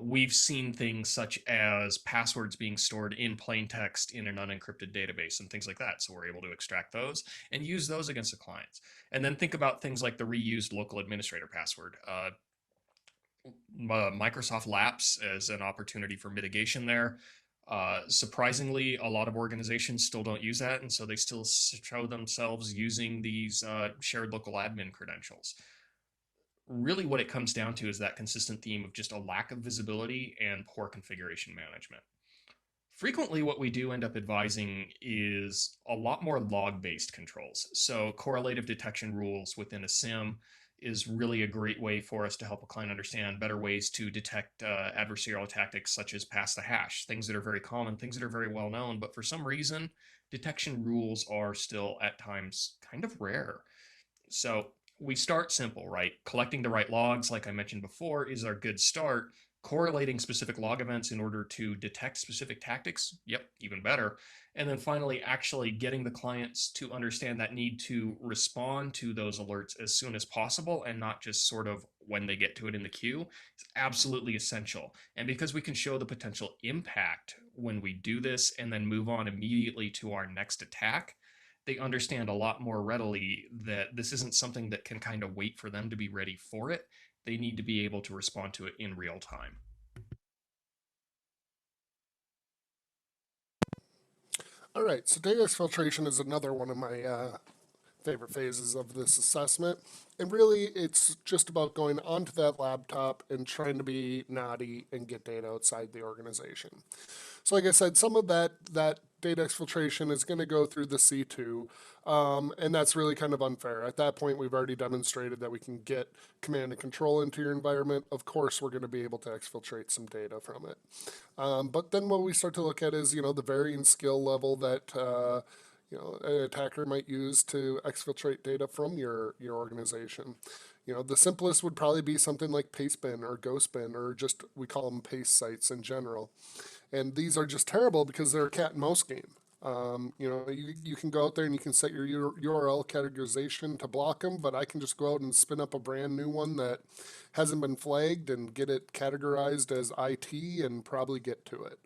we've seen things such as passwords being stored in plain text in an unencrypted database and things like that. So we're able to extract those and use those against the clients. And then think about things like the reused local administrator password. Microsoft Lapse as an opportunity for mitigation there. Surprisingly, a lot of organizations still don't use that, and so they still show themselves using these shared local admin credentials. Really what it comes down to is that consistent theme of just a lack of visibility and poor configuration management. Frequently, what we do end up advising is a lot more log-based controls. So correlative detection rules within a SIM is really a great way for us to help a client understand better ways to detect adversarial tactics such as pass the hash, things that are very common, things that are very well known, but for some reason, detection rules are still at times kind of rare. So we start simple, right? Collecting the right logs, like I mentioned before, is our good start. Correlating specific log events in order to detect specific tactics, yep, even better. And then finally, actually getting the clients to understand that need to respond to those alerts as soon as possible and not just sort of when they get to it in the queue is absolutely essential. And because we can show the potential impact when we do this and then move on immediately to our next attack, they understand a lot more readily that this isn't something that can kind of wait for them to be ready for it. They need to be able to respond to it in real time. All right, so data exfiltration is another one of my favorite phases of this assessment. And really, it's just about going onto that laptop and trying to be naughty and get data outside the organization. So like I said, some of that data exfiltration is going to go through the C2, and that's really kind of unfair. At that point, we've already demonstrated that we can get command and control into your environment. Of course, we're going to be able to exfiltrate some data from it. But then what we start to look at is, the varying skill level that an attacker might use to exfiltrate data from your organization. The simplest would probably be something like pastebin or ghostbin, or just we call them paste sites in general. And these are just terrible because they're a cat and mouse game. You can go out there and you can set your URL categorization to block them, but I can just go out and spin up a brand new one that hasn't been flagged and get it categorized as IT and probably get to it.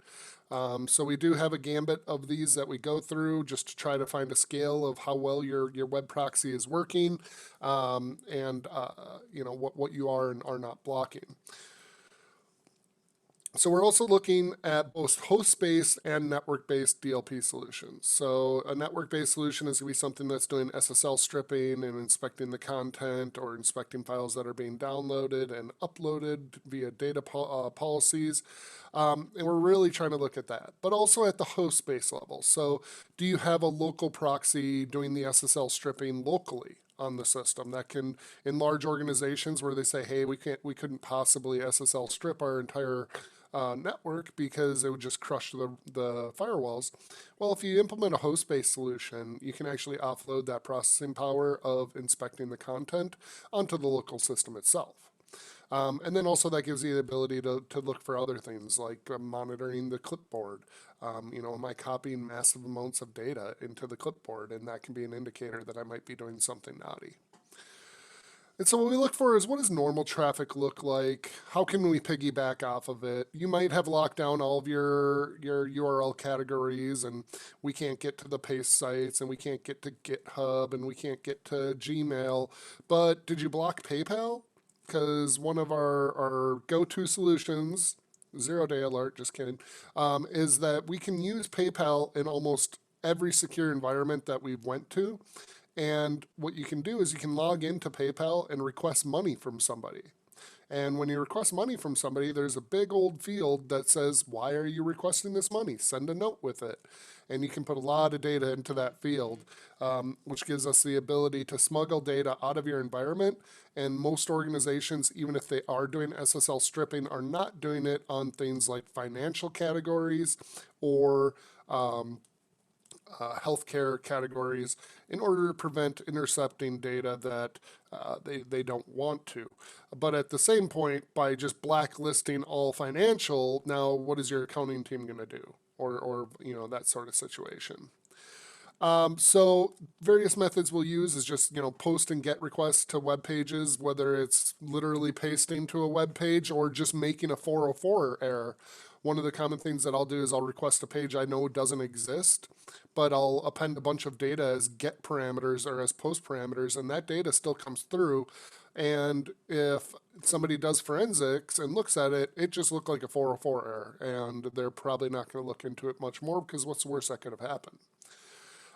So we do have a gambit of these that we go through just to try to find a scale of how well your web proxy is working, and what you are and are not blocking. So we're also looking at both host-based and network-based DLP solutions. So a network-based solution is going to be something that's doing SSL stripping and inspecting the content or inspecting files that are being downloaded and uploaded via data policies. And we're really trying to look at that, but also at the host-based level. So do you have a local proxy doing the SSL stripping locally? on the system. That can, in large organizations where they say, hey, we couldn't possibly SSL strip our entire network because it would just crush the firewalls. Well, if you implement a host-based solution, you can actually offload that processing power of inspecting the content onto the local system itself. And then also that gives you the ability to look for other things like monitoring the clipboard. Am I copying massive amounts of data into the clipboard? And that can be an indicator that I might be doing something naughty. And so what we look for is, what does normal traffic look like? How can we piggyback off of it? You might have locked down all of your URL categories, and we can't get to the paste sites, and we can't get to GitHub, and we can't get to Gmail. But did you block PayPal? Because one of our go-to solutions, zero-day alert, just kidding, is that we can use PayPal in almost every secure environment that we've went to. And what you can do is you can log into PayPal and request money from somebody. And when you request money from somebody, there's a big old field that says, why are you requesting this money? Send a note with it. And you can put a lot of data into that field, which gives us the ability to smuggle data out of your environment. And most organizations, even if they are doing SSL stripping, are not doing it on things like financial categories or healthcare categories in order to prevent intercepting data that they don't want to. But at the same point, by just blacklisting all financial, now what is your accounting team going to do? Or that sort of situation. So various methods we'll use is just, post and get requests to web pages, whether it's literally pasting to a web page or just making a 404 error. One of the common things that I'll do is I'll request a page I know doesn't exist, but I'll append a bunch of data as get parameters or as post parameters, and that data still comes through. And if somebody does forensics and looks at it, it just looked like a 404 error, and they're probably not going to look into it much more because what's the worst that could have happened?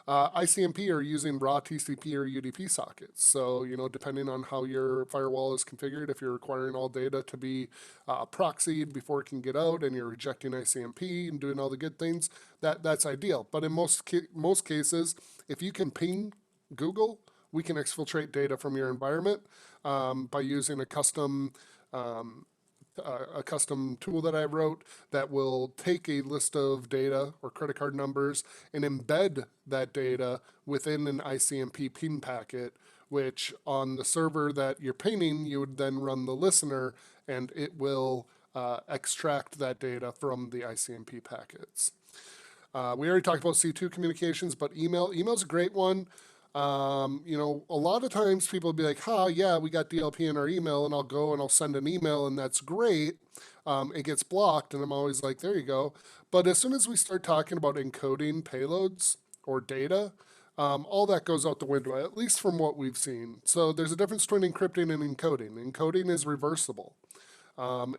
ICMP are using raw TCP or UDP sockets. So, depending on how your firewall is configured, if you're requiring all data to be proxied before it can get out and you're rejecting ICMP and doing all the good things, that's ideal. But in most cases, if you can ping Google, we can exfiltrate data from your environment by using a custom tool that I wrote that will take a list of data or credit card numbers and embed that data within an ICMP ping packet, which on the server that you're pinging, you would then run the listener and it will extract that data from the ICMP packets. We already talked about C2 communications, but email's a great one. A lot of times people will be like, yeah, we got DLP in our email, and I'll go and I'll send an email, and that's great. It gets blocked, and I'm always like, there you go. But as soon as we start talking about encoding payloads or data, all that goes out the window, at least from what we've seen. So there's a difference between encrypting and encoding. Encoding is reversible.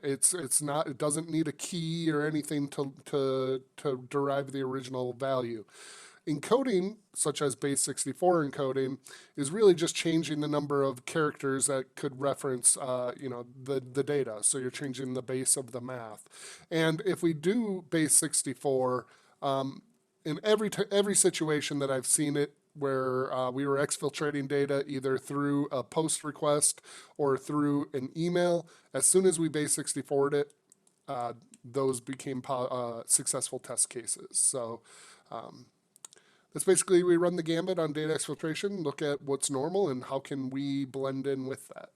It's not. It doesn't need a key or anything to derive the original value. Encoding, such as base 64 encoding, is really just changing the number of characters that could reference, the data. So you're changing the base of the math. And if we do base 64, in every situation that I've seen it, where we were exfiltrating data either through a post request or through an email, as soon as we base 64'd it, those became successful test cases. So that's basically, we run the gambit on data exfiltration, look at what's normal and how can we blend in with that.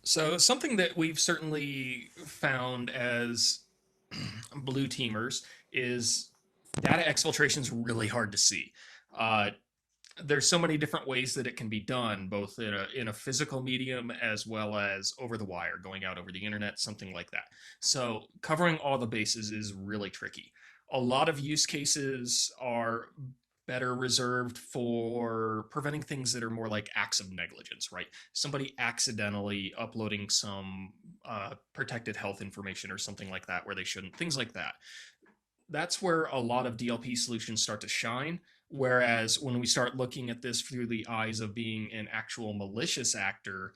So something that we've certainly found as blue teamers is data exfiltration is really hard to see. There's so many different ways that it can be done, both in a physical medium as well as over the wire, going out over the internet, something like that. So covering all the bases is really tricky. A lot of use cases are better reserved for preventing things that are more like acts of negligence, right? Somebody accidentally uploading some protected health information or something like that where they shouldn't, things like that. That's where a lot of DLP solutions start to shine. Whereas when we start looking at this through the eyes of being an actual malicious actor,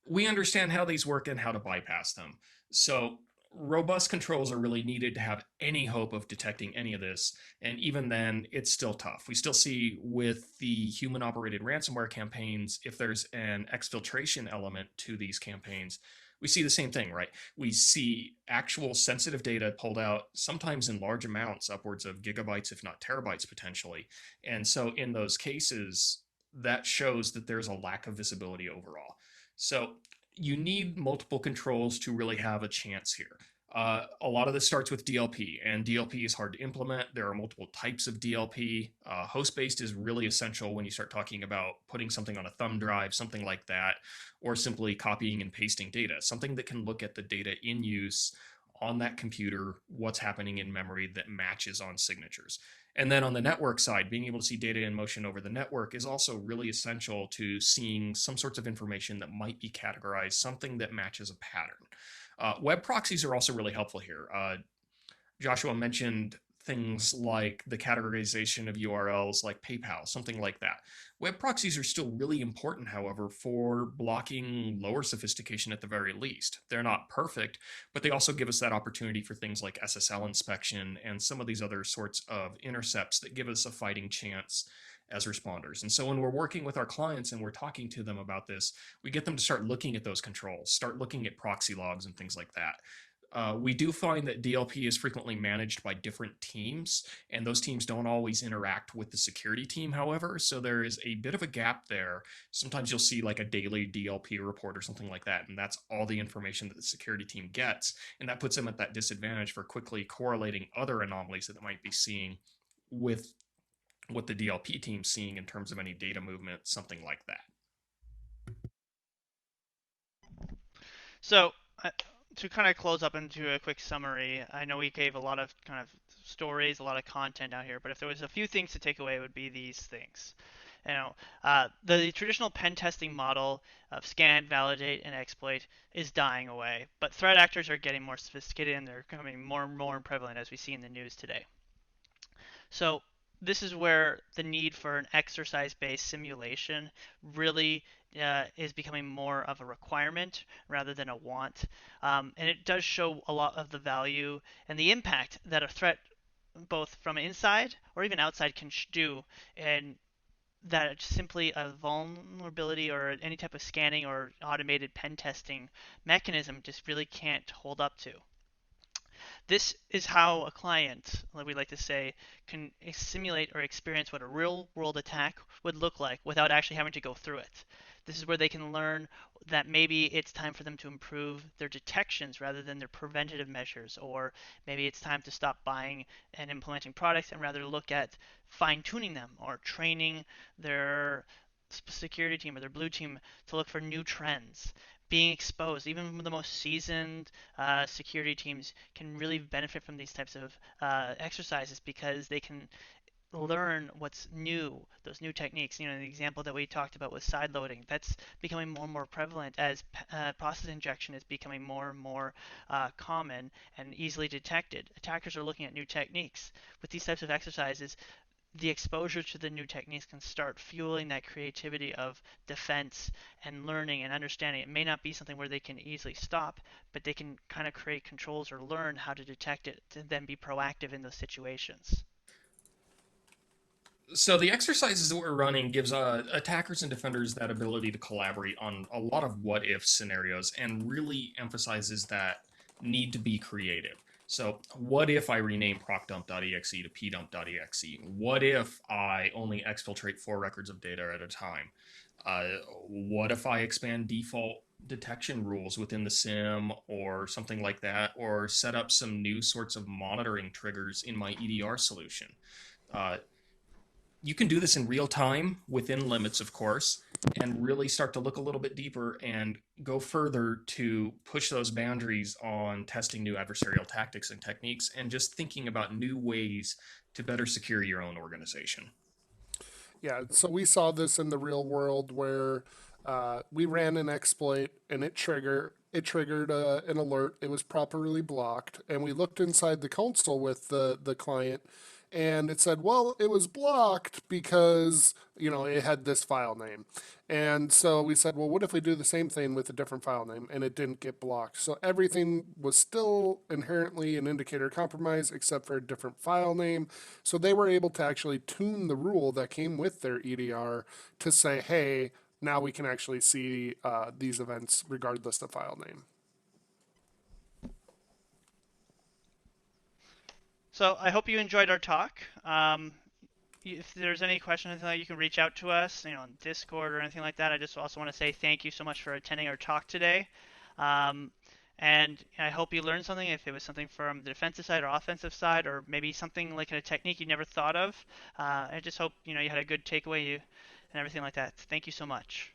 we understand how these work and how to bypass them. So Robust controls are really needed to have any hope of detecting any of this. And even then, it's still tough. We still see with the human operated ransomware campaigns, if there's an exfiltration element to these campaigns, we see the same thing, right? We see actual sensitive data pulled out, sometimes in large amounts, upwards of gigabytes, if not terabytes potentially. And so in those cases, that shows that there's a lack of visibility overall. So you need multiple controls to really have a chance here. A lot of this starts with DLP, and DLP is hard to implement. There are multiple types of DLP. Host-based is really essential when you start talking about putting something on a thumb drive, something like that, or simply copying and pasting data, something that can look at the data in use on that computer, what's happening in memory that matches on signatures. And then on the network side, being able to see data in motion over the network is also really essential to seeing some sorts of information that might be categorized, something that matches a pattern. Web proxies are also really helpful here. Joshua mentioned things like the categorization of URLs like PayPal, something like that. Web proxies are still really important, however, for blocking lower sophistication at the very least. They're not perfect, but they also give us that opportunity for things like SSL inspection and some of these other sorts of intercepts that give us a fighting chance as responders. And so when we're working with our clients and we're talking to them about this, we get them to start looking at those controls, start looking at proxy logs and things like that. We do find that DLP is frequently managed by different teams, and those teams don't always interact with the security team, however, so there is a bit of a gap there. Sometimes you'll see like a daily DLP report or something like that, and that's all the information that the security team gets, and that puts them at that disadvantage for quickly correlating other anomalies that they might be seeing with what the DLP team's seeing in terms of any data movement, something like that. So, to kind of close up into a quick summary, I know we gave a lot of kind of stories, a lot of content out here, but if there was a few things to take away, it would be these things. The traditional pen testing model of scan, validate, and exploit is dying away, but threat actors are getting more sophisticated and they're becoming more and more prevalent as we see in the news today. So this is where the need for an exercise-based simulation really is becoming more of a requirement rather than a want. And it does show a lot of the value and the impact that a threat, both from inside or even outside, can do, and that simply a vulnerability or any type of scanning or automated pen testing mechanism just really can't hold up to. This is how a client, like we like to say, can simulate or experience what a real world attack would look like without actually having to go through it. This is where they can learn that maybe it's time for them to improve their detections rather than their preventative measures, or maybe it's time to stop buying and implementing products and rather look at fine tuning them or training their security team or their blue team to look for new trends. Being exposed, even the most seasoned security teams can really benefit from these types of exercises because they can learn what's new, those new techniques. The example that we talked about was side loading. That's becoming more and more prevalent as process injection is becoming more and more common and easily detected. Attackers are looking at new techniques. With these types of exercises, the exposure to the new techniques can start fueling that creativity of defense and learning and understanding. It may not be something where they can easily stop, but they can kind of create controls or learn how to detect it to then be proactive in those situations. So the exercises that we're running gives attackers and defenders that ability to collaborate on a lot of what if scenarios and really emphasizes that need to be creative. So what if I rename procdump.exe to pdump.exe? What if I only exfiltrate 4 records of data at a time? What if I expand default detection rules within the SIM or something like that, or set up some new sorts of monitoring triggers in my EDR solution? Uh, you can do this in real time within limits, of course, and really start to look a little bit deeper and go further to push those boundaries on testing new adversarial tactics and techniques and just thinking about new ways to better secure your own organization. Yeah, so we saw this in the real world where we ran an exploit and it triggered an alert. It was properly blocked, and we looked inside the console with the client, and it said, well, it was blocked because, it had this file name. And so we said, well, what if we do the same thing with a different file name, and it didn't get blocked? So everything was still inherently an indicator of compromise except for a different file name. So they were able to actually tune the rule that came with their EDR to say, hey, now we can actually see these events regardless of file name. So I hope you enjoyed our talk. If there's any question or anything like, you can reach out to us, on Discord or anything like that. I just also want to say thank you so much for attending our talk today. Um, and I hope you learned something, if it was something from the defensive side or offensive side, or maybe something like a technique you never thought of. I just hope, you had a good takeaway and everything like that. Thank you so much.